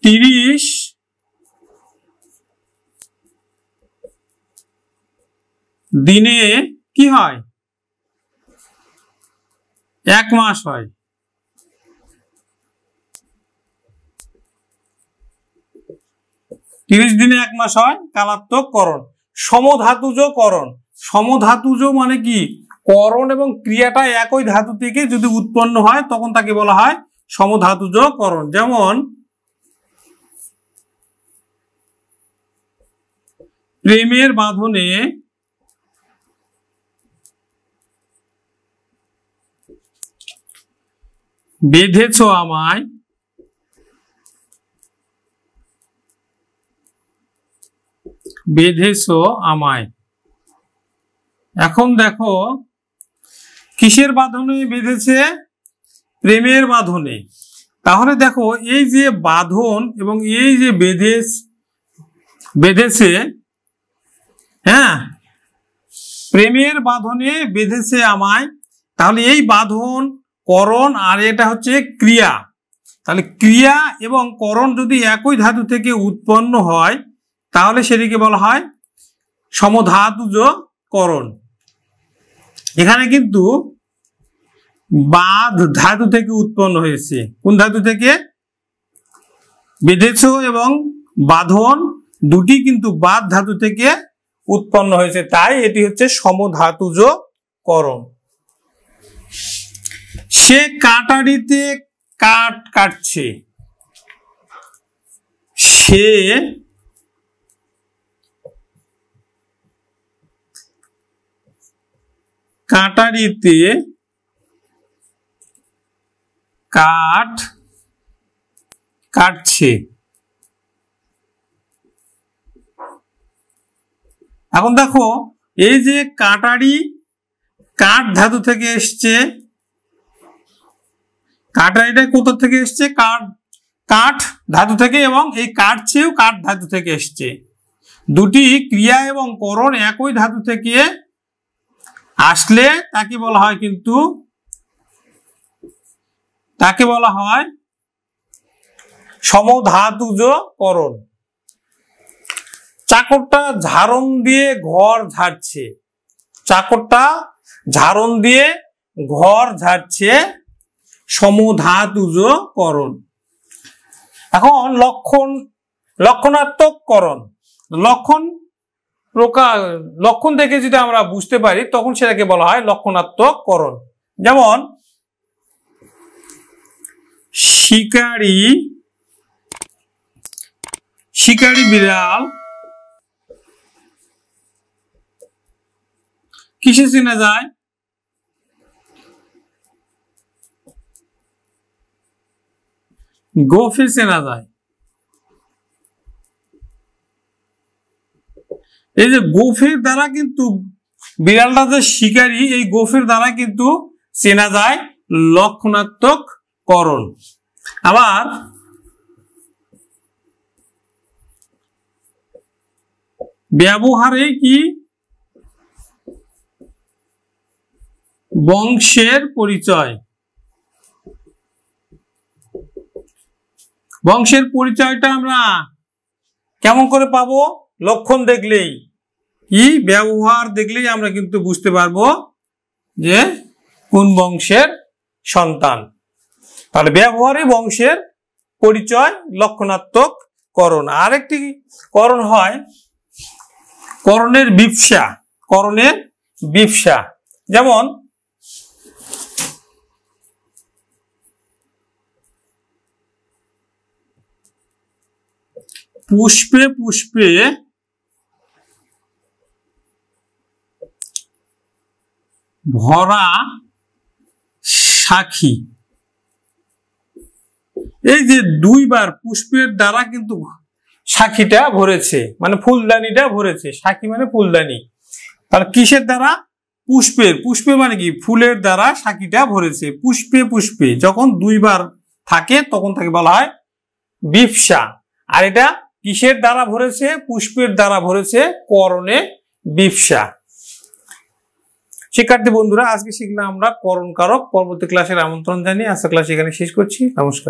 30 দিনে কি হয়? 1 মাস হয়। দিনে 1 মাস হয় কালাত্মক করণ। সমধাতুজ করণ। সমধাতুজ মানে কি? করণ এবং ক্রিয়াটা একই ধাতু থেকে যদি উৎপন্ন হয় তখন তাকে বলা হয় সমধাতুজ করণ। যেমন প্রেমের বাঁধনে বেঁধেছ আমায়, বেঁধেছ আমায়। এখন দেখো কিসের বাঁধনে বেঁধেছে? প্রেমের বাঁধনে। তাহলে দেখো এই যে বাঁধন এবং এই যে বেঁধেছে, হ্যাঁ, প্রেমের বাঁধনে বেঁধেছে আমায়, তাহলে এই বাঁধন করণ আর এটা হচ্ছে ক্রিয়া। তাহলে ক্রিয়া এবং করণ যদি একই ধাতু থেকে উৎপন্ন হয় তাহলে সেটিকে বলা হয় সমধাতুজ করণ। এখানে কিন্তু বাঁধ ধাতু থেকে উৎপন্ন হয়েছে। কোন ধাতু থেকে? বেঁধেছ এবং বাঁধন দুটি কিন্তু বাঁধ ধাতু থেকে উৎপন্ন হয়েছে, তাই এটি হচ্ছে সমধাতুজ করণ। সে কাটারিতে কাঠ কাটছে। সে কাটারিতে কাঠ কাটছে। এখন দেখো এই যে কাটারি কাঠ ধাতু থেকে এসছে, কাটারিটা কোথা থেকে এসছে? কাঠ ধাতু থেকে, এবং এই কাটছেও কাঠ ধাতু থেকে এসছে। দুটি ক্রিয়া এবং করণ একই ধাতু থেকে আসলে তাকে বলা হয় কিন্তু তাকে বলা হয় সমধাতুজ করণ। চাকরটা ঝাড়ন দিয়ে ঘর ঝাড়ছে। চাকরটা ঝাড়ন দিয়ে ঘর ঝাড়ছে, সমধাতুজ করণ। এখন লক্ষণাত্মক করণ। লক্ষণ থেকে যদি আমরা বুঝতে পারি তখন সেটাকে বলা হয় লক্ষণাত্মক করণ। যেমন শিকারী বিড়াল কিসে চেনা যায়? গোফে চেনা যায়। এই যে গোফের দ্বারা কিন্তু বিড়ালটা যে শিকারী, এই গোফের দ্বারা কিন্তু চেনা যায় লক্ষণাত্মক করণ। আবার ব্যবহারে কি? বংশের পরিচয়। বংশের পরিচয়টা আমরা কেমন করে পাবো? লক্ষণ দেখলেই, কি ব্যবহার দেখলেই আমরা কিন্তু বুঝতে পারবো যে কোন বংশের সন্তান। তাহলে ব্যবহারে বংশের পরিচয় লক্ষণাত্মক করণ। আরেকটি করণ হয় করণের বিপসা। করণের বিপসা, যেমন পুষ্পে পুষ্পে ভরা সাখী। এই যে দুইবার পুষ্পের দ্বারা কিন্তু সাখীটা ভরেছে, মানে ফুলদানিটা ভরেছে। সাখী মানে ফুলদানি। তাহলে কিসের দ্বারা? পুষ্পের। পুষ্পে মানে কি? ফুলের দ্বারা সাখীটা ভরেছে। পুষ্পে পুষ্পে যখন দুইবার থাকে তখন তাকে বলা হয় বিপসা। আর এটা কিসের দ্বারা ভরেছে? পুষ্পের দ্বারা ভরেছে, করণে বিপসা। শিক্ষার্থী বন্ধুরা, আজকে শিখলাম আমরা করণ কারক। পরবর্তী ক্লাসের আমন্ত্রণ জানিয়ে আজকের ক্লাস এখানে শেষ করছি। নমস্কার।